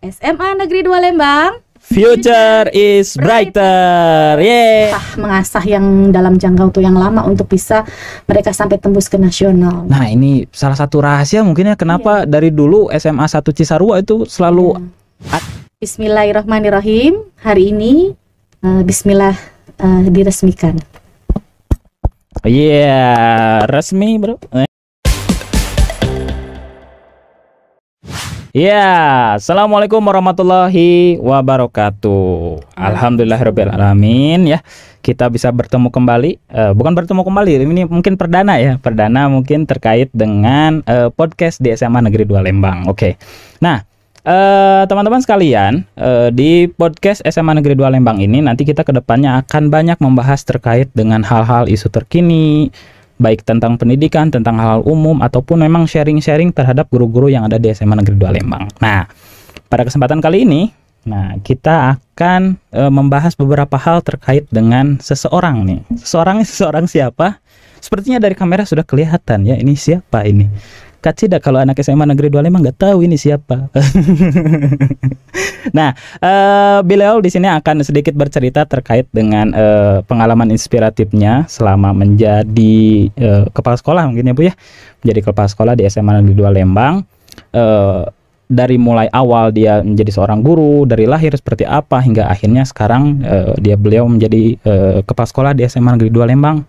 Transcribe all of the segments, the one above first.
SMA Negeri 2 Lembang, Future is brighter. Yeay. Mengasah yang dalam jangka waktu yang lama untuk bisa mereka sampai tembus ke nasional. Nah, ini salah satu rahasia mungkin ya kenapa dari dulu SMA 1 Cisarua itu selalu Bismillahirrahmanirrahim. Hari ini Bismillah diresmikan. Iya, resmi, Bro. Ya, assalamualaikum warahmatullahi wabarakatuh. Alhamdulillahirobbilalamin ya. Kita bisa bertemu kembali, bukan bertemu kembali, ini mungkin perdana ya, perdana mungkin terkait dengan podcast di SMA Negeri 2 Lembang. Oke. Nah, teman-teman sekalian, di podcast SMA Negeri 2 Lembang ini nanti kita kedepannya akan banyak membahas terkait dengan hal-hal isu terkini, baik tentang pendidikan, tentang hal umum, ataupun memang sharing-sharing terhadap guru-guru yang ada di SMA Negeri 2 Lembang. Nah, pada kesempatan kali ini, kita akan membahas beberapa hal terkait dengan seseorang nih. Seseorang siapa? Sepertinya dari kamera sudah kelihatan ya, ini siapa ini? Kak Cida, kalau anak SMA Negeri 2 Lembang nggak tahu ini siapa. Nah, beliau di sini akan sedikit bercerita terkait dengan pengalaman inspiratifnya selama menjadi kepala sekolah mungkin ya Bu ya, menjadi kepala sekolah di SMA Negeri 2 Lembang. Dari mulai awal dia menjadi seorang guru, dari lahir seperti apa hingga akhirnya sekarang beliau menjadi kepala sekolah di SMA Negeri 2 Lembang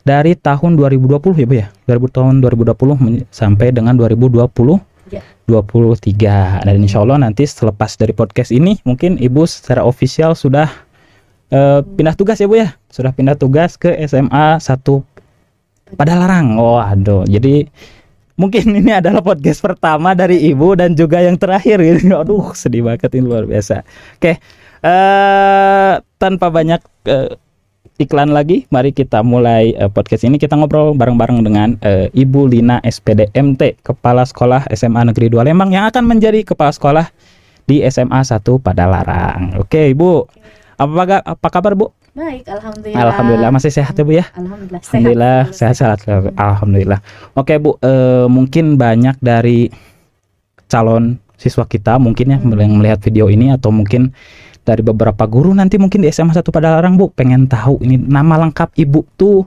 dari tahun 2020 ya Bu ya, tahun 2020 sampai dengan 2023. Dan insya Allah nanti selepas dari podcast ini mungkin Ibu secara official sudah pindah tugas ya Bu ya, sudah pindah tugas ke SMA 1 Padalarang. Oh aduh, jadi mungkin ini adalah podcast pertama dari Ibu dan juga yang terakhir gitu. Aduh, sedih banget, ini luar biasa. Oke, tanpa banyak iklan lagi, mari kita mulai podcast ini. Kita ngobrol bareng-bareng dengan Ibu Lina SPD MT, Kepala Sekolah SMA Negeri 2 Lembang yang akan menjadi Kepala Sekolah di SMA 1 Padalarang. Oke, Ibu. Apa kabar, Bu? Baik, alhamdulillah. Alhamdulillah, masih sehat ya Bu ya? Alhamdulillah. Sehat. Alhamdulillah. Oke Bu, mungkin banyak dari calon siswa kita mungkin ya yang melihat video ini, atau mungkin dari beberapa guru nanti mungkin di SMA 1 Padalarang Bu pengen tahu ini nama lengkap Ibu tuh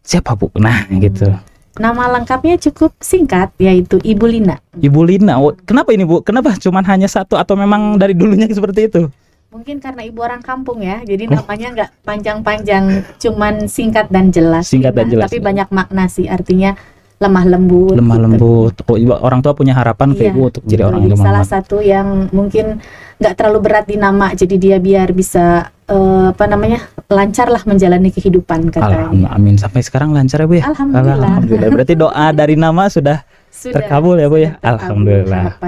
siapa Bu? Nah gitu. Nama lengkapnya cukup singkat, yaitu Ibu Lina. Ibu Lina. Oh, kenapa ini Bu? Kenapa cuman hanya satu, atau memang dari dulunya seperti itu? Mungkin karena ibu orang kampung ya, jadi namanya nggak panjang-panjang, cuman singkat dan jelas. Tapi banyak makna sih, artinya lemah lembut. Oh, ibu orang tua punya harapan ke Ibu untuk jadi orang lemah lembut. Salah satu yang mungkin nggak terlalu berat di nama, jadi dia biar bisa lancar lah menjalani kehidupan katanya. Amin. Sampai sekarang lancar ya Bu ya? Alhamdulillah. Berarti doa dari nama sudah terkabul ya Bu ya? Alhamdulillah.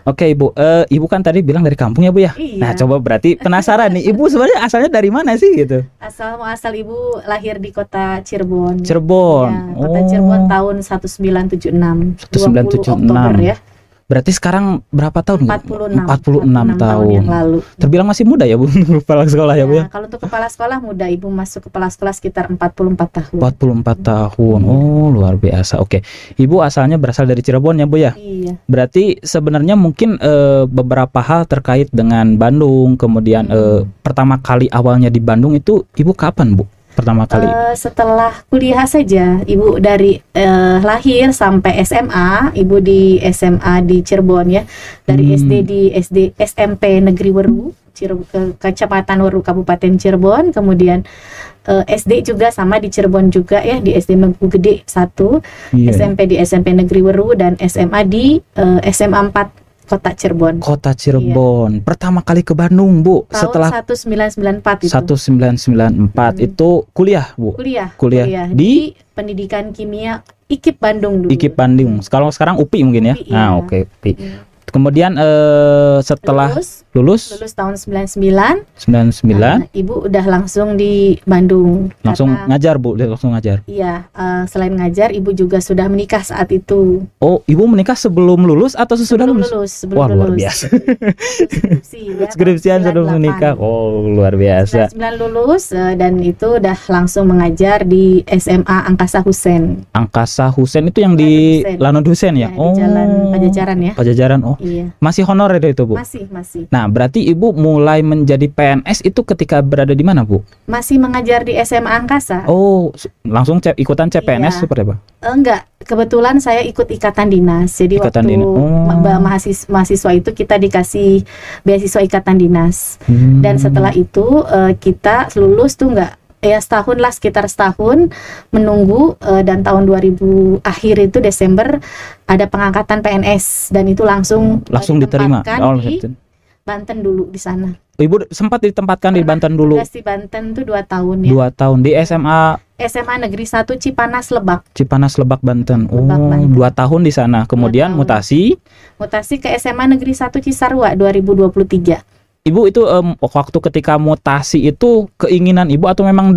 Oke Ibu, Ibu kan tadi bilang dari kampung ya Bu ya? Iya. Nah coba berarti penasaran nih, Ibu sebenarnya asalnya dari mana sih gitu? Asal Ibu lahir di kota Cirebon. Ya, kota Cirebon tahun 1976. 20 Oktober ya. Berarti sekarang berapa tahun? 46 tahun yang lalu. Terbilang masih muda ya Bu, kepala sekolah ya Bu ya? Kalau untuk kepala sekolah muda, Ibu masuk kepala sekolah sekitar 44 tahun. 44 tahun. Oh, luar biasa. Oke. Ibu asalnya berasal dari Cirebon ya Bu ya? Iya. Berarti sebenarnya mungkin beberapa hal terkait dengan Bandung, kemudian pertama kali awalnya di Bandung itu Ibu kapan Bu? Pertama kali? Setelah kuliah saja, Ibu dari lahir sampai SMA, Ibu di SMA di Cirebon ya, dari SD di SMP Negeri Weru, Kecamatan Weru, Kabupaten Cirebon, kemudian SD juga sama di Cirebon juga ya, di SD Mengku Gede 1, SMP di SMP Negeri Weru, dan SMA di SMA 4 Kota Cirebon. Iya. Pertama kali ke Bandung Bu tahun setelah 1994 itu. 1994 itu kuliah Bu. Kuliah di Pendidikan Kimia IKIP Bandung dulu. IKIP Bandung. Sekarang UPI mungkin ya. UPI, iya. Oke, UPI. Kemudian setelah lulus tahun 99, Ibu udah langsung di Bandung. Langsung ngajar Bu, langsung ngajar. Iya, selain ngajar, Ibu juga sudah menikah saat itu. Oh, Ibu menikah sebelum lulus atau sesudah lulus? Sebelum lulus. Luar biasa. Skripsian sebelum menikah. Oh, luar biasa. 99 lulus dan itu udah langsung mengajar di SMA Angkasa Hussein. Angkasa Hussein itu yang di Lanut Hussein ya? Di Jalan Pajajaran ya. Pajajaran. Oh, Iya. Masih honorer itu, Bu? Masih. Nah, berarti Ibu mulai menjadi PNS itu ketika berada di mana, Bu? Masih mengajar di SMA Angkasa. Oh, langsung ikutan CPNS Iya. seperti apa? Enggak, kebetulan saya ikut ikatan dinas. Jadi Ikatan waktu dinas. mahasiswa itu kita dikasih beasiswa ikatan dinas. Dan setelah itu kita lulus tuh enggak ya setahun lah, sekitar setahun menunggu, dan tahun 2000 akhir itu Desember ada pengangkatan PNS dan itu langsung diterima. Di Banten dulu di sana. Ibu sempat ditempatkan di Banten dulu. Tugas di Banten tuh 2 tahun ya. 2 tahun di SMA Negeri 1 Cipanas Lebak. Cipanas Lebak Banten. Lebak, Oh, Banten. 2 tahun di sana. Kemudian 2 tahun. mutasi ke SMA Negeri 1 Cisarua 2023. Ibu itu waktu ketika mutasi itu keinginan Ibu atau memang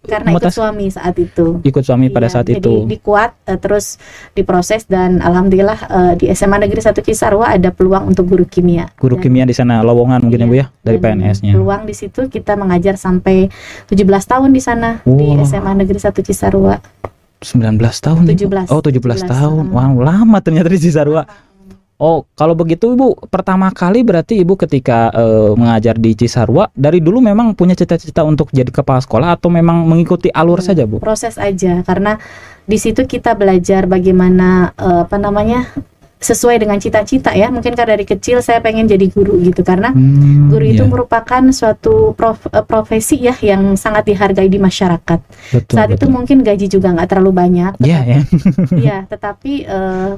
karena ikut suami saat itu. Ikut suami pada saat jadi itu. Dikuat, terus diproses dan alhamdulillah di SMA Negeri 1 Cisarua ada peluang untuk guru kimia. Guru kimia di sana lowongan mungkin ya Bu ya dari PNS-nya. Peluang di situ kita mengajar sampai 17 tahun di sana di SMA Negeri 1 Cisarua. 19 tahun. 17. Oh, 17 tahun. Wow, lama ternyata di Cisarua. Oh, kalau begitu Ibu, pertama kali berarti Ibu ketika mengajar di Cisarua, dari dulu memang punya cita-cita untuk jadi kepala sekolah atau memang mengikuti alur saja, Bu? Proses aja, karena di situ kita belajar bagaimana sesuai dengan cita-cita ya. Mungkin karena dari kecil saya pengen jadi guru gitu, karena guru itu merupakan suatu profesi ya yang sangat dihargai di masyarakat. Saat itu mungkin gaji juga nggak terlalu banyak. Iya, tetapi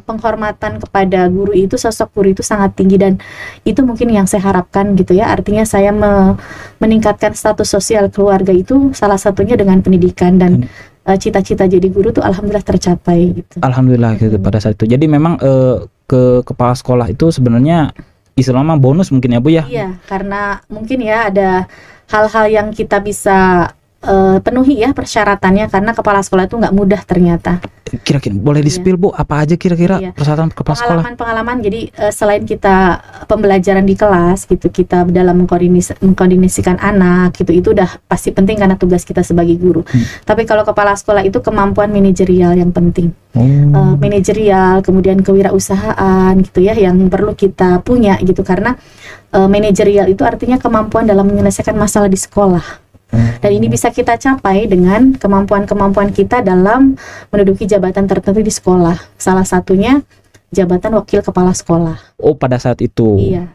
penghormatan kepada guru itu, sosok guru itu sangat tinggi dan itu mungkin yang saya harapkan gitu ya. Artinya saya meningkatkan status sosial keluarga itu salah satunya dengan pendidikan dan cita-cita jadi guru tuh alhamdulillah tercapai gitu. Alhamdulillah gitu pada saat itu. Jadi memang ke kepala sekolah itu sebenarnya istilahnya bonus mungkin ya Bu ya? Iya, karena mungkin ya ada hal-hal yang kita bisa penuhi ya persyaratannya, karena kepala sekolah itu nggak mudah ternyata. Kira-kira boleh di-spill Bu, apa aja kira-kira persyaratan kepala sekolah? Pengalaman, jadi selain kita pembelajaran di kelas gitu, kita dalam mengkoordinasikan anak gitu, itu udah pasti penting karena tugas kita sebagai guru. Tapi kalau kepala sekolah itu kemampuan manajerial yang penting. Manajerial, kemudian kewirausahaan gitu ya, yang perlu kita punya gitu, karena manajerial itu artinya kemampuan dalam menyelesaikan masalah di sekolah. Dan ini bisa kita capai dengan kemampuan-kemampuan kita dalam menduduki jabatan tertentu di sekolah. Salah satunya jabatan wakil kepala sekolah. Oh, pada saat itu. Iya.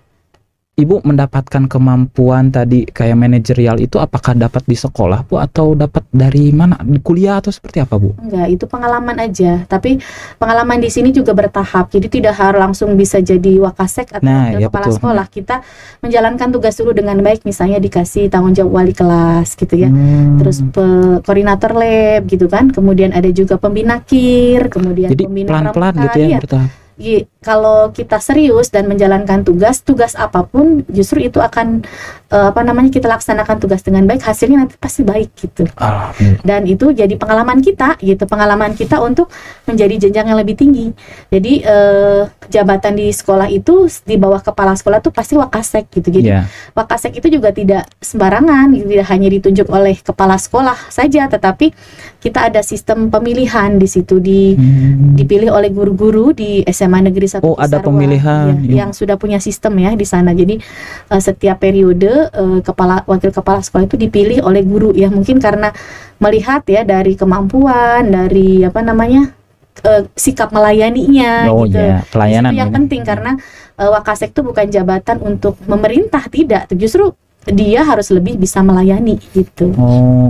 Ibu mendapatkan kemampuan tadi kayak manajerial itu apakah dapat di sekolah Bu atau dapat dari mana? Di kuliah atau seperti apa Bu? Enggak, itu pengalaman aja. Tapi pengalaman di sini juga bertahap. Jadi tidak harus langsung bisa jadi wakasek atau kepala sekolah. Kita menjalankan tugas dulu dengan baik, misalnya dikasih tanggung jawab wali kelas gitu ya. Terus koordinator lab gitu kan. Kemudian ada juga pembina KIR, kemudian jadi pembina pelan-pelan gitu ya bertahap. Kalau kita serius dan menjalankan tugas apapun, justru itu akan kita laksanakan tugas dengan baik, hasilnya nanti pasti baik gitu. Dan itu jadi pengalaman kita gitu, pengalaman kita untuk menjadi jenjang yang lebih tinggi. Jadi jabatan di sekolah itu di bawah kepala sekolah tuh pasti wakasek gitu. Jadi wakasek itu juga tidak sembarangan, tidak hanya ditunjuk oleh kepala sekolah saja, tetapi kita ada sistem pemilihan di situ, dipilih oleh guru-guru di SMA Negeri 1 Cisarua. Ada pemilihan yang sudah punya sistem ya di sana. Jadi setiap periode wakil kepala sekolah itu dipilih oleh guru ya, mungkin karena melihat ya dari kemampuan, dari sikap melayaninya gitu. Pelayanan itu yang penting karena wakasek itu bukan jabatan untuk memerintah, tidak, justru dia harus lebih bisa melayani gitu.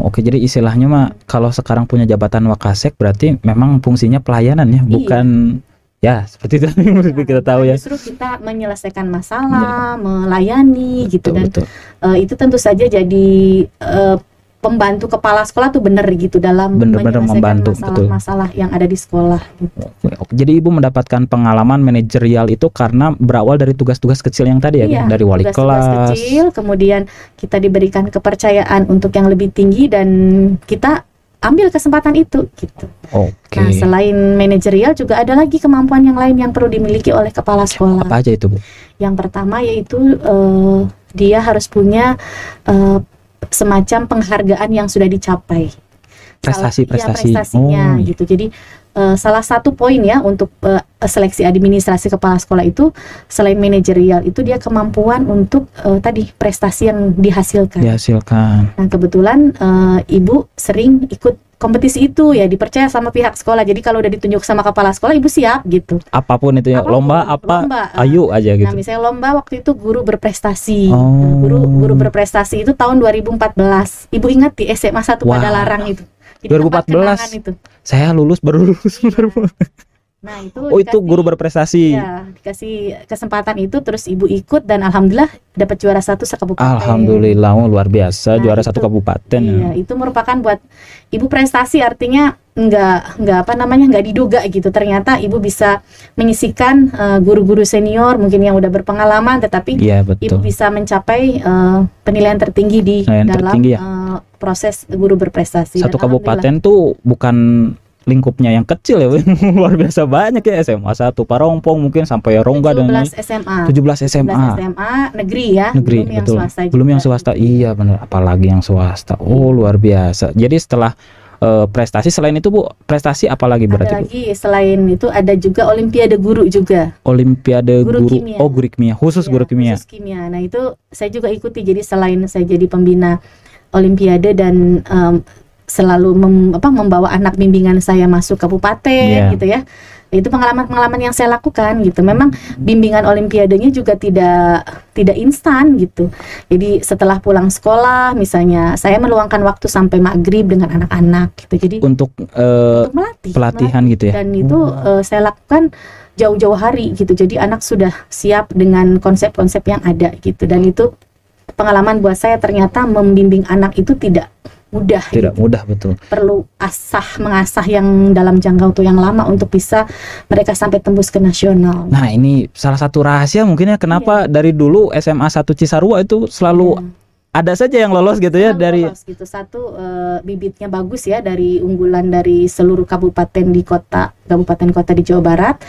Oke. Jadi istilahnya mah kalau sekarang punya jabatan wakasek berarti memang fungsinya pelayanan ya, bukan ya seperti itu kita tahu ya. Justru kita menyelesaikan masalah, melayani gitu, dan itu tentu saja jadi pembantu kepala sekolah tuh benar gitu dalam menyelesaikan masalah-masalah yang ada di sekolah gitu. Jadi Ibu mendapatkan pengalaman manajerial itu karena berawal dari tugas-tugas kecil yang tadi ya, dari wali kelas. Kecil, kemudian kita diberikan kepercayaan untuk yang lebih tinggi dan kita ambil kesempatan itu gitu. Nah, selain manajerial juga ada lagi kemampuan yang lain yang perlu dimiliki oleh kepala sekolah. Apa aja itu Bu? Yang pertama yaitu dia harus punya semacam penghargaan yang sudah dicapai. Prestasinya gitu. Jadi salah satu poin ya untuk seleksi administrasi kepala sekolah itu selain manajerial itu dia kemampuan untuk tadi prestasi yang dihasilkan. Nah kebetulan ibu sering ikut kompetisi itu ya, dipercaya sama pihak sekolah. Jadi kalau udah ditunjuk sama kepala sekolah ibu siap gitu. Apapun itu ya, lomba ayo aja gitu. Nah misalnya lomba waktu itu guru berprestasi. Guru berprestasi itu tahun 2014. Ibu ingat di SMA 1 Padalarang itu. Jadi 2014 itu. Saya baru lulus. Nah itu itu guru berprestasi. Ya, dikasih kesempatan itu, terus ibu ikut dan alhamdulillah dapat juara 1 sekabupaten. Alhamdulillah, luar biasa. Juara 1 kabupaten. Iya, itu merupakan buat ibu prestasi, artinya nggak diduga gitu. Ternyata ibu bisa menyisikan guru-guru senior mungkin yang udah berpengalaman, tetapi ibu bisa mencapai penilaian tertinggi di dalam proses guru berprestasi. Satu kabupaten tuh bukan lingkupnya yang kecil ya, luar biasa banyak ya. SMA 1 Parompong mungkin sampai Rongga dan 17 SMA negeri ya, negeri, belum yang swasta. Iya benar, apalagi yang swasta. Luar biasa. Jadi setelah prestasi, selain itu Bu, prestasi apa lagi berarti? Ada lagi selain itu, ada juga olimpiade guru juga. Olimpiade guru kimia. Guru kimia, khusus guru kimia. Khusus kimia. Nah itu saya juga ikuti. Jadi selain saya jadi pembina olimpiade dan selalu membawa anak bimbingan saya masuk kabupaten gitu ya. Itu pengalaman-pengalaman yang saya lakukan gitu. Memang bimbingan olimpiadenya juga tidak instan gitu. Jadi setelah pulang sekolah misalnya saya meluangkan waktu sampai maghrib dengan anak-anak gitu. Jadi untuk pelatihan gitu ya. Dan itu saya lakukan jauh-jauh hari gitu. Jadi anak sudah siap dengan konsep-konsep yang ada gitu. Dan itu pengalaman buat saya, ternyata membimbing anak itu tidak mudah, betul. Perlu mengasah yang dalam jangka waktu yang lama untuk bisa mereka sampai tembus ke nasional. Nah ini salah satu rahasia mungkin ya, kenapa dari dulu SMA 1 Cisarua itu selalu ada saja yang lolos gitu ya, dari lolos gitu. Satu bibitnya bagus ya, dari unggulan dari seluruh kabupaten kota di Jawa Barat.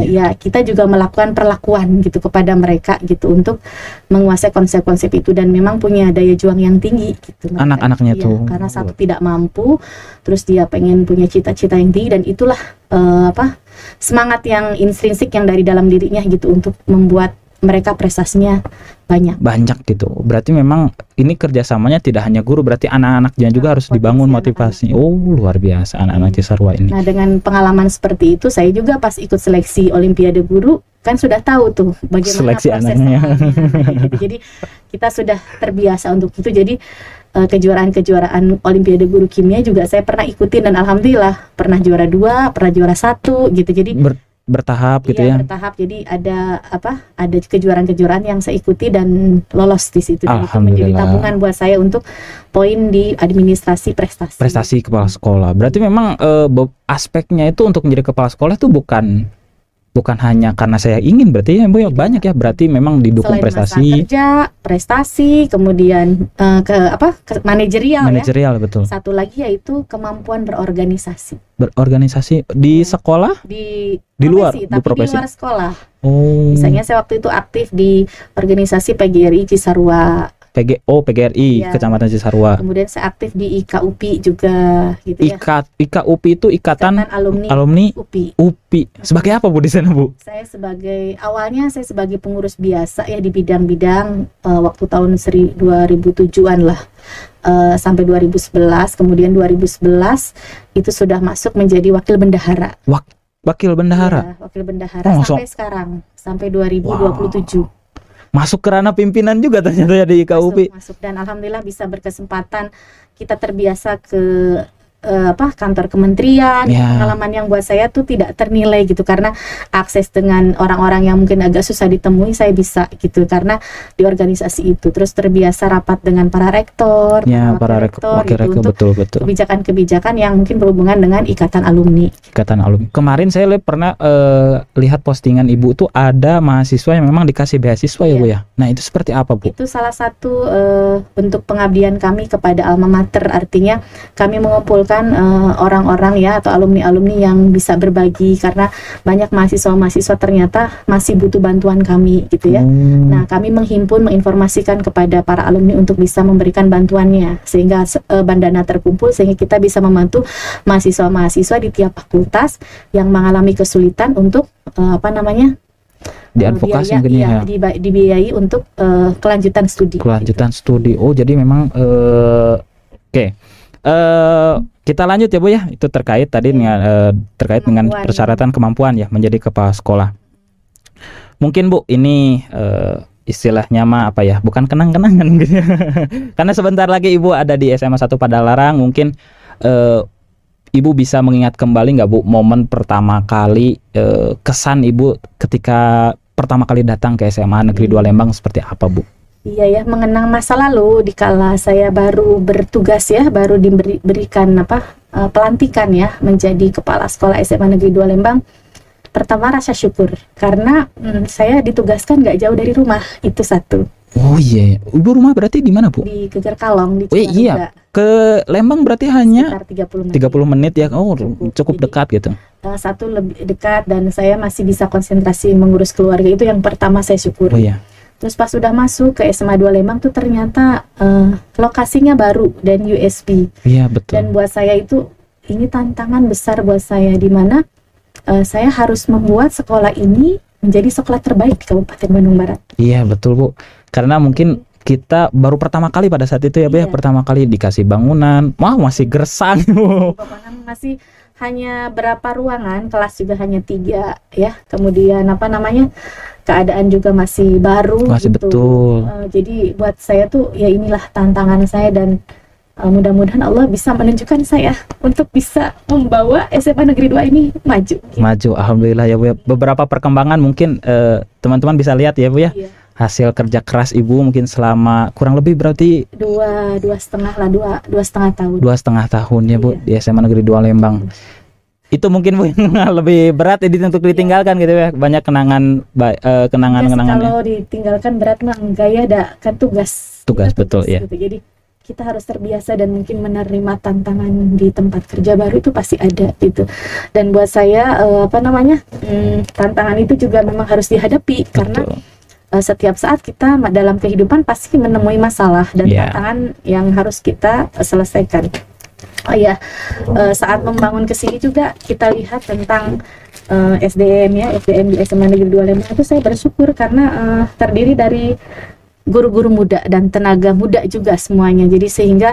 Ya kita juga melakukan perlakuan gitu kepada mereka gitu untuk menguasai konsep-konsep itu, dan memang punya daya juang yang tinggi gitu anak-anaknya tuh. Karena satu tidak mampu, terus dia pengen punya cita-cita yang tinggi, dan itulah semangat yang intrinsik yang dari dalam dirinya gitu untuk membuat mereka prestasinya banyak gitu. Berarti memang ini kerjasamanya tidak hanya guru, berarti anak-anaknya juga harus dibangun motivasi. Luar biasa anak-anak Cisarua ini. Nah dengan pengalaman seperti itu, saya juga pas ikut seleksi olimpiade guru kan sudah tahu tuh bagaimana seleksi proses anaknya. Gitu. Jadi kita sudah terbiasa untuk itu. Jadi kejuaraan olimpiade guru kimia juga saya pernah ikutin, dan alhamdulillah pernah juara 2, pernah juara 1 gitu. Jadi bertahap gitu ya. Bertahap. Jadi ada kejuaraan-kejuaraan yang saya ikuti dan lolos di situ. Dan itu menjadi tabungan buat saya untuk poin di administrasi prestasi kepala sekolah. Berarti memang aspeknya itu untuk menjadi kepala sekolah itu bukan hanya karena saya ingin, berarti ya Bu ya, banyak ya, berarti memang didukung selain prestasi. Masa kerja, prestasi, kemudian manajerial ya. Betul. Satu lagi yaitu kemampuan berorganisasi. Berorganisasi di sekolah? Di luar, tapi di profesi. Di luar sekolah. Misalnya saya waktu itu aktif di organisasi PGRI Cisarua. PGRI Kecamatan Cisarua. Kemudian saya aktif di IKUPI juga gitu ya. IKUPI itu Ikatan Alumni UPI. Sebagai apa Bu di sana Bu? Awalnya saya sebagai pengurus biasa ya di bidang-bidang waktu tahun 2007-an lah. Sampai 2011, kemudian 2011 itu sudah masuk menjadi wakil bendahara. Wakil bendahara? Ya, wakil bendahara sampai sekarang, sampai 2027. Masuk ke ranah pimpinan juga ternyata ya di IKUPI. Masuk, dan alhamdulillah bisa berkesempatan, kita terbiasa ke kantor kementerian. Pengalaman yang buat saya tuh tidak ternilai gitu, karena akses dengan orang-orang yang mungkin agak susah ditemui saya bisa gitu karena di organisasi itu. Terus terbiasa rapat dengan para rektor, para rektor gitu, betul. Kebijakan-kebijakan yang mungkin berhubungan dengan ikatan alumni. Kemarin saya pernah lihat postingan Ibu tuh ada mahasiswa yang memang dikasih beasiswa ya Bu ya. Nah itu seperti apa Bu? Itu salah satu bentuk pengabdian kami kepada alma mater, artinya kami mengumpulkan memberikan orang-orang ya atau alumni-alumni yang bisa berbagi, karena banyak mahasiswa-mahasiswa ternyata masih butuh bantuan kami gitu ya. Nah, kami menghimpun, menginformasikan kepada para alumni untuk bisa memberikan bantuannya sehingga dana terkumpul sehingga kita bisa membantu mahasiswa-mahasiswa di tiap fakultas yang mengalami kesulitan untuk diadvokasi mungkin ya. Dibiayai untuk kelanjutan studi. Kelanjutan studi. Oh, jadi memang oke. Kita lanjut ya Bu ya. Itu terkait tadi dengan terkait dengan persyaratan kemampuan ya menjadi kepala sekolah. Mungkin Bu, ini istilahnya mah apa ya? Bukan kenang-kenangan mungkin ya. Karena sebentar lagi Ibu ada di SMA 1 Padalarang, mungkin Ibu bisa mengingat kembali nggak Bu momen pertama kali kesan Ibu ketika pertama kali datang ke SMA Negeri 2 Lembang seperti apa Bu? Iya ya, mengenang masa lalu dikala saya baru bertugas ya, baru diberikan pelantikan ya menjadi kepala sekolah SMA Negeri 2 Lembang. Pertama rasa syukur karena saya ditugaskan nggak jauh dari rumah, itu satu. Oh iya, Ibu rumah berarti di mana Bu? Di Geger Kalong di Cimaruga. Iya, ke Lembang berarti hanya sekitar 30 menit ya. Oh, cukup dekat gitu. Satu lebih dekat dan saya masih bisa konsentrasi mengurus keluarga, itu yang pertama saya syukur. Oh iya. Terus pas sudah masuk ke SMA 2 Lembang tuh ternyata lokasinya baru dan USB. Iya betul. Dan buat saya itu ini tantangan besar buat saya, di mana saya harus membuat sekolah ini menjadi sekolah terbaik di Kabupaten Bandung Barat. Iya betul Bu. Karena mungkin kita baru pertama kali pada saat itu ya Bu ya, pertama kali dikasih bangunan, masih gersang. Bangunan masih hanya berapa ruangan, kelas juga hanya 3 ya. Kemudian keadaan juga masih baru. Masih gitu. betul. Jadi buat saya tuh ya inilah tantangan saya, dan mudah-mudahan Allah bisa menunjukkan saya untuk bisa membawa SMA Negeri 2 ini maju. Gitu. Maju, alhamdulillah ya Bu ya. Beberapa perkembangan mungkin teman-teman bisa lihat ya Bu ya. Iya. Hasil kerja keras Ibu mungkin selama kurang lebih berarti dua setengah tahun. 2,5 tahun ya Bu di SMA Negeri 2 Lembang. Itu mungkin Bu yang lebih berat untuk ditinggalkan gitu ya. Banyak kenangannya. Kalau ditinggalkan berat mah enggak ya, kan tugas betul ya. Gitu. Jadi kita harus terbiasa dan mungkin menerima tantangan di tempat kerja baru itu pasti ada gitu. Dan buat saya tantangan itu juga memang harus dihadapi. Betul. Karena setiap saat kita dalam kehidupan pasti menemui masalah dan tantangan yang harus kita selesaikan. Saat membangun kesini juga kita lihat tentang SDM di SMA Negeri 2 Lembang itu saya bersyukur karena terdiri dari guru-guru muda dan tenaga muda juga semuanya. Jadi sehingga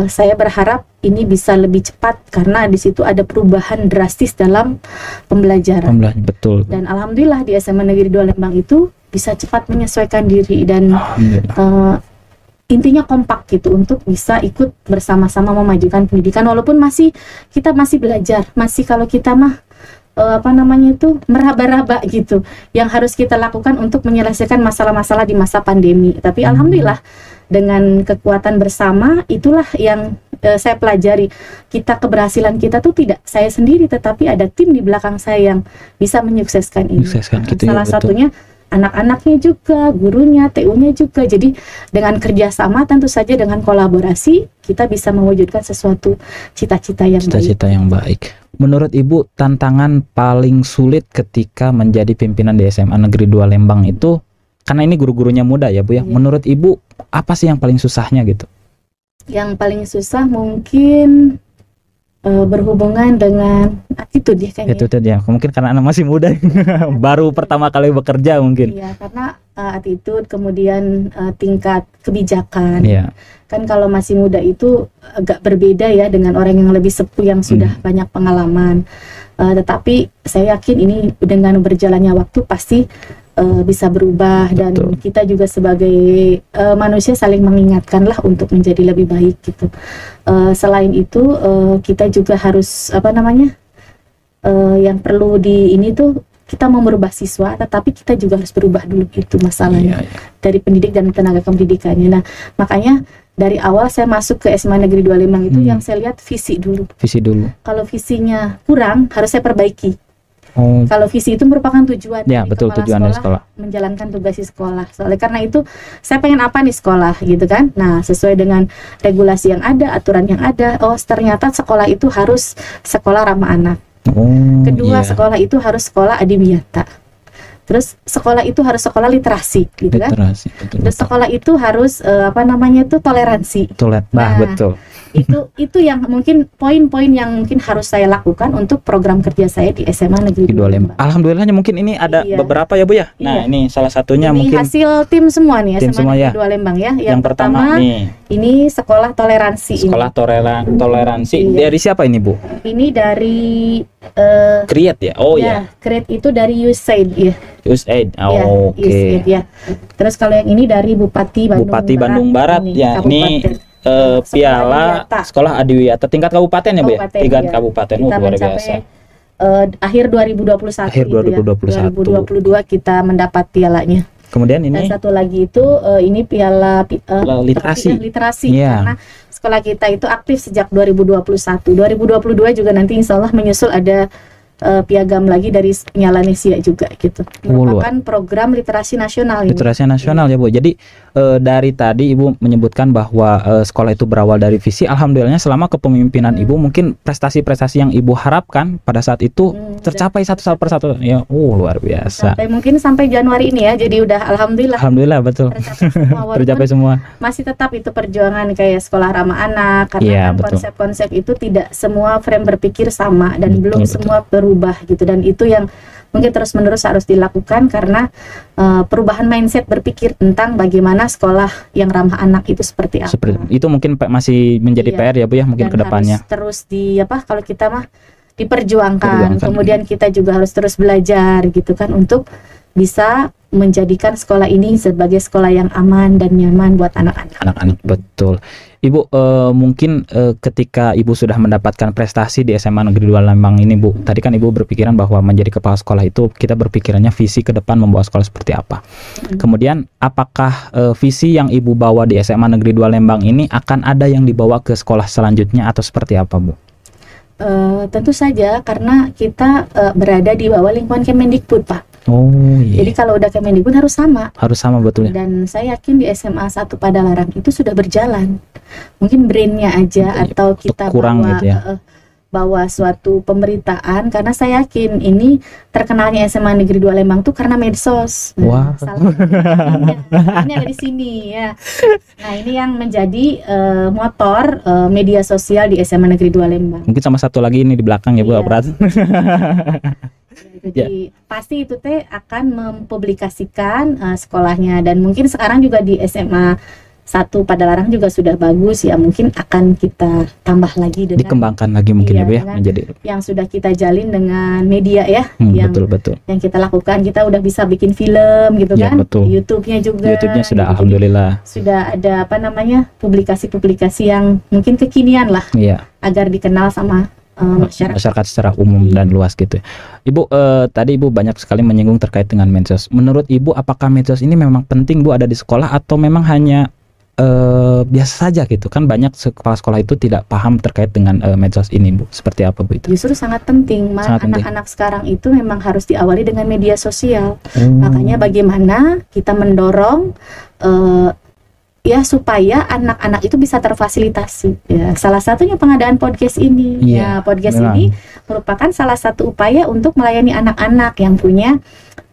saya berharap ini bisa lebih cepat karena di situ ada perubahan drastis dalam pembelajaran. Betul. Dan alhamdulillah di SMA Negeri 2 Lembang itu bisa cepat menyesuaikan diri dan intinya kompak gitu untuk bisa ikut bersama-sama memajukan pendidikan, walaupun kita masih belajar, kalau kita mah meraba-raba gitu yang harus kita lakukan untuk menyelesaikan masalah-masalah di masa pandemi. Tapi alhamdulillah dengan kekuatan bersama itulah yang saya pelajari. Keberhasilan kita tuh tidak saya sendiri, tetapi ada tim di belakang saya yang bisa menyukseskan ini. Salah satunya anak-anaknya juga, gurunya, TU-nya juga. Jadi dengan kerjasama tentu saja dengan kolaborasi kita bisa mewujudkan sesuatu cita-cita yang baik. Menurut Ibu tantangan paling sulit ketika menjadi pimpinan di SMA Negeri 2 Lembang itu, karena ini guru-gurunya muda ya Bu ya. Menurut Ibu apa sih yang paling susahnya gitu? Yang paling susah mungkin berhubungan dengan attitude ya kayaknya. Attitude ya, mungkin karena anak masih muda baru pertama kali bekerja mungkin. Iya, karena attitude, kemudian tingkat kebijakan. Iya. Kan kalau masih muda itu agak berbeda ya dengan orang yang lebih sepuh yang sudah banyak pengalaman. Tetapi saya yakin ini dengan berjalannya waktu pasti bisa berubah. Dan kita juga sebagai manusia saling mengingatkan lah untuk menjadi lebih baik gitu. Selain itu kita juga harus yang perlu kita mau merubah siswa, tetapi kita juga harus berubah dulu, itu masalahnya. Dari pendidik dan tenaga pendidikannya. Nah makanya dari awal saya masuk ke SMA Negeri 2 Lembang itu yang saya lihat visi dulu. Kalau visinya kurang harus saya perbaiki. Oh, Kalau visi itu merupakan tujuan ya dari betul, kepala tujuan dari sekolah. menjalankan tugas di sekolah. Soalnya karena itu saya pengen apa nih sekolah gitu kan. Nah, sesuai dengan regulasi yang ada, aturan yang ada. Oh, ternyata sekolah itu harus sekolah ramah anak. Oh, Kedua, iya. sekolah itu harus sekolah adiwiyata. Terus sekolah itu harus sekolah literasi gitu kan. Literasi, betul, Terus betul. sekolah itu harus apa namanya tuh toleransi. Betul, Nah, betul. Itu yang mungkin poin-poin yang mungkin harus saya lakukan untuk program kerja saya di SMA Negeri Di 2 2 Lembang. Lembang. Alhamdulillahnya mungkin ini ada Iya. beberapa ya Bu ya. Nah, Iya. ini salah satunya Ini mungkin hasil tim semua nih Tim SMA semua Negeri ya. 2 Lembang ya. yang pertama nih, ini sekolah toleransi sekolah toleransi. Iya. Dari siapa ini Bu? ini dari Create ya. Oh ya, grade itu dari USAID ya. USAID. Ya, Oh, oke. USAID ya. Terus kalau yang ini dari Bupati Bandung Bupati Bandung Barat ya. Ini kabupaten. piala Adiwiyata. sekolah adiwiyata tingkat kabupaten ya Bu ya. Kabupaten, Tingkat ya. kabupaten. Kita Luar mencapai biasa. akhir 2021 Akhir itu ya. 2021. 2022 kita mendapat pialanya. Kemudian Dan ini satu lagi itu ini piala literasi. literasi Iya. karena sekolah kita itu aktif sejak 2021. 2022 juga nanti insya Allah menyusul ada piagam lagi dari Nyalanesia juga gitu. Merupakan program literasi nasional ini. literasi nasional ya Bu. Jadi dari tadi Ibu menyebutkan bahwa sekolah itu berawal dari visi. Alhamdulillahnya selama kepemimpinan Ibu mungkin prestasi-prestasi yang Ibu harapkan pada saat itu tercapai satu persatu. Ya, luar biasa. Sampai Januari ini ya. Jadi udah alhamdulillah Alhamdulillah betul. tercapai semua. Walaupun Tercapai semua. masih tetap itu perjuangan kayak sekolah ramah anak karena Iya, kan betul. konsep-konsep itu tidak semua frame berpikir sama dan Betul, belum betul. semua berubah gitu, dan itu yang mungkin terus-menerus harus dilakukan karena perubahan mindset berpikir tentang bagaimana sekolah yang ramah anak itu seperti apa. Seperti itu mungkin masih menjadi Iya. PR ya Bu ya mungkin Dan ke depannya. harus terus kalau kita mah diperjuangkan. Perjuangkan. Kemudian kita juga harus terus belajar gitu kan untuk bisa menjadikan sekolah ini sebagai sekolah yang aman dan nyaman buat anak-anak. Anak-anak betul. Ibu mungkin ketika Ibu sudah mendapatkan prestasi di SMA Negeri 2 Lembang ini Bu, tadi kan Ibu berpikiran bahwa menjadi kepala sekolah itu kita berpikirannya visi ke depan membawa sekolah seperti apa. Kemudian apakah visi yang Ibu bawa di SMA Negeri 2 Lembang ini akan ada yang dibawa ke sekolah selanjutnya atau seperti apa Bu? Tentu saja karena kita berada di bawah lingkungan Kemendikbud Pak. Oh iya. Jadi kalau udah Kemendikbud harus sama. Harus sama betul ya. Dan saya yakin di SMA 1 Padalarang itu sudah berjalan. Mungkin brainnya aja Betul, atau kita kurang bawa gitu ya. bawa suatu pemberitaan, karena saya yakin ini terkenalnya SMA Negeri 2 Lembang tuh karena medsos. Wah. Ini ada di sini ya. Nah, ini yang menjadi motor media sosial di SMA Negeri 2 Lembang. Mungkin sama satu lagi ini di belakang ya Bu, Iya. operat. Jadi pasti itu teh akan mempublikasikan sekolahnya, dan mungkin sekarang juga di SMA 1 Padalarang juga sudah bagus ya, mungkin akan kita tambah lagi dengan Dikembangkan lagi mungkin Iya, ya Bu ya dengan menjadi yang sudah kita jalin dengan media ya, yang betul. yang kita lakukan. Kita udah bisa bikin film gitu Iya, kan, betul. YouTube-nya juga. YouTube-nya sudah Jadi alhamdulillah. sudah ada publikasi-publikasi yang mungkin kekinian lah Iya. agar dikenal sama masyarakat. secara umum dan luas gitu. Ibu tadi Ibu banyak sekali menyinggung terkait dengan medsos. Menurut Ibu apakah medsos ini memang penting Bu ada di sekolah atau memang hanya biasa saja gitu? Kan banyak kepala sekolah itu tidak paham terkait dengan medsos ini Bu. Seperti apa Bu itu? Justru sangat penting. Sangat penting. Anak-anak sekarang itu memang harus diawali dengan media sosial. Makanya bagaimana kita mendorong ya supaya anak-anak itu bisa terfasilitasi. Ya, salah satunya pengadaan podcast ini. Iya, Ya, podcast memang. ini merupakan salah satu upaya untuk melayani anak-anak yang punya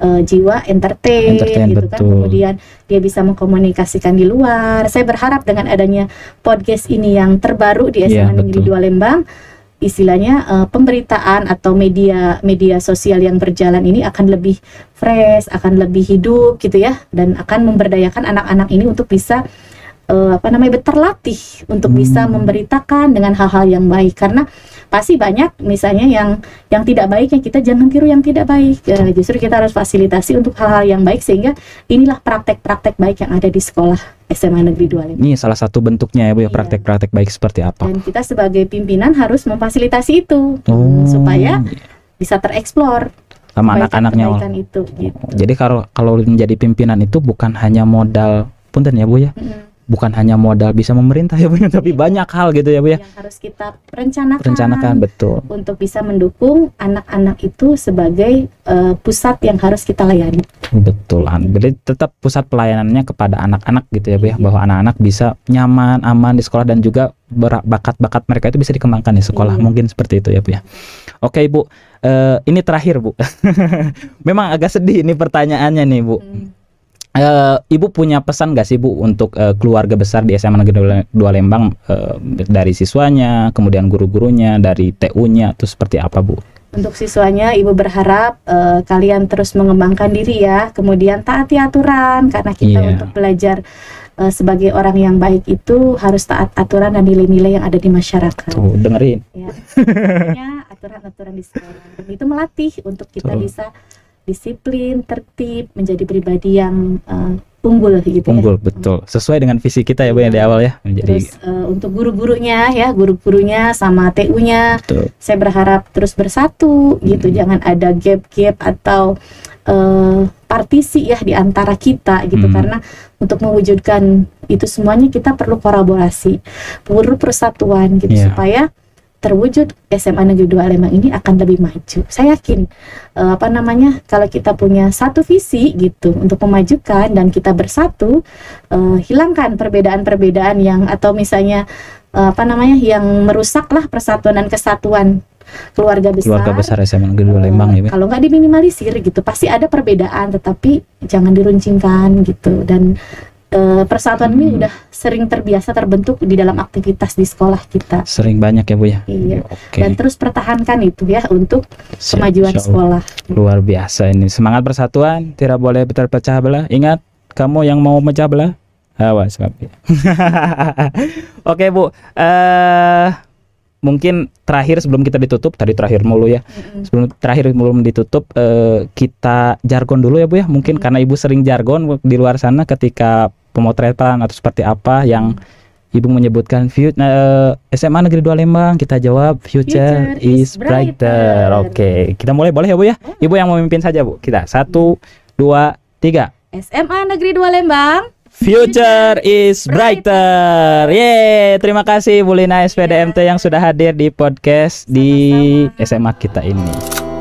jiwa entertain gitu kan. betul. Kemudian dia bisa mengkomunikasikan di luar. Saya berharap dengan adanya podcast ini yang terbaru di Iya, SMA Negeri betul. 2 Lembang, istilahnya pemberitaan atau media sosial yang berjalan ini akan lebih fresh, akan lebih hidup gitu ya, dan akan memberdayakan anak-anak ini untuk bisa terlatih untuk bisa memberitakan dengan hal-hal yang baik. Karena pasti banyak misalnya yang tidak baik, yang kita jangan tiru yang tidak baik. Justru kita harus fasilitasi untuk hal-hal yang baik, sehingga inilah praktek-praktek baik yang ada di sekolah SMA Negeri 2 Lembang. Ini salah satu bentuknya ya Bu ya, Iya. praktek-praktek baik seperti apa? Dan kita sebagai pimpinan harus memfasilitasi itu supaya bisa tereksplor sama anak-anaknya. kebaikan itu gitu. Jadi kalau menjadi pimpinan itu bukan hanya modal punten ya Bu ya. bukan hanya modal bisa memerintah ya Bu ya, tapi banyak hal gitu ya Bu ya. Yang harus kita rencanakan. Rencanakan, betul. Untuk bisa mendukung anak-anak itu sebagai pusat yang harus kita layani. Betul. Jadi tetap pusat pelayanannya kepada anak-anak gitu ya Bu ya, Iya. bahwa anak-anak bisa nyaman, aman di sekolah dan juga bakat-bakat mereka itu bisa dikembangkan di sekolah. Iya. Mungkin seperti itu ya Bu ya. Oke Bu, ini terakhir Bu. Memang agak sedih ini pertanyaannya nih Bu. Ibu punya pesan gak sih Bu untuk keluarga besar di SMA Negeri 2 Lembang, dari siswanya, kemudian guru-gurunya, dari TU-nya, itu seperti apa Bu? Untuk siswanya, Ibu berharap kalian terus mengembangkan diri ya, kemudian taati aturan, karena kita Iya. untuk belajar sebagai orang yang baik itu harus taat aturan dan nilai-nilai yang ada di masyarakat. Tuh, dengerin. Ya, tentunya aturan-aturan di sekolah. Dan itu melatih untuk kita Betul. bisa disiplin, tertib, menjadi pribadi yang unggul gitu Unggul, ya. betul. Sesuai dengan visi kita ya Bu yang di awal ya. Menjadi Terus untuk guru-gurunya ya, guru-gurunya sama TU-nya, betul. saya berharap terus bersatu gitu, jangan ada gap-gap atau partisi ya di antara kita gitu, karena untuk mewujudkan itu semuanya kita perlu kolaborasi, perlu persatuan gitu, Iya. supaya terwujud SMA Negeri 2 Lembang ini akan lebih maju. Saya yakin kalau kita punya satu visi gitu untuk memajukan dan kita bersatu, hilangkan perbedaan-perbedaan yang atau misalnya yang merusaklah persatuan dan kesatuan keluarga besar. SMA Negeri 2 Lembang ya Bu. Kalau nggak diminimalisir gitu, pasti ada perbedaan, tetapi jangan diruncingkan gitu. Dan persatuan ini udah sering terbiasa terbentuk di dalam aktivitas di sekolah kita. Sering banyak ya Bu ya. Iya. Oke. Dan terus pertahankan itu ya untuk Siap, kemajuan insya Allah. sekolah. Luar biasa ini. Semangat persatuan, tidak boleh terpecah belah. Ingat, kamu yang mau mecah belah, awas kamu. Oke Bu, mungkin terakhir sebelum kita ditutup, tadi terakhir mulu ya. Sebelum ditutup, kita jargon dulu ya Bu ya. Mungkin karena Ibu sering jargon di luar sana ketika pemotretan atau seperti apa yang Ibu menyebutkan SMA Negeri 2 Lembang, kita jawab future is brighter. Oke, kita mulai boleh ya Bu ya? Ibu yang memimpin saja Bu. Kita 1, 2, 3. SMA Negeri 2 Lembang. Future is brighter. Yeay, terima kasih Bu Lina SPDMT yang sudah hadir di podcast di SMA kita ini.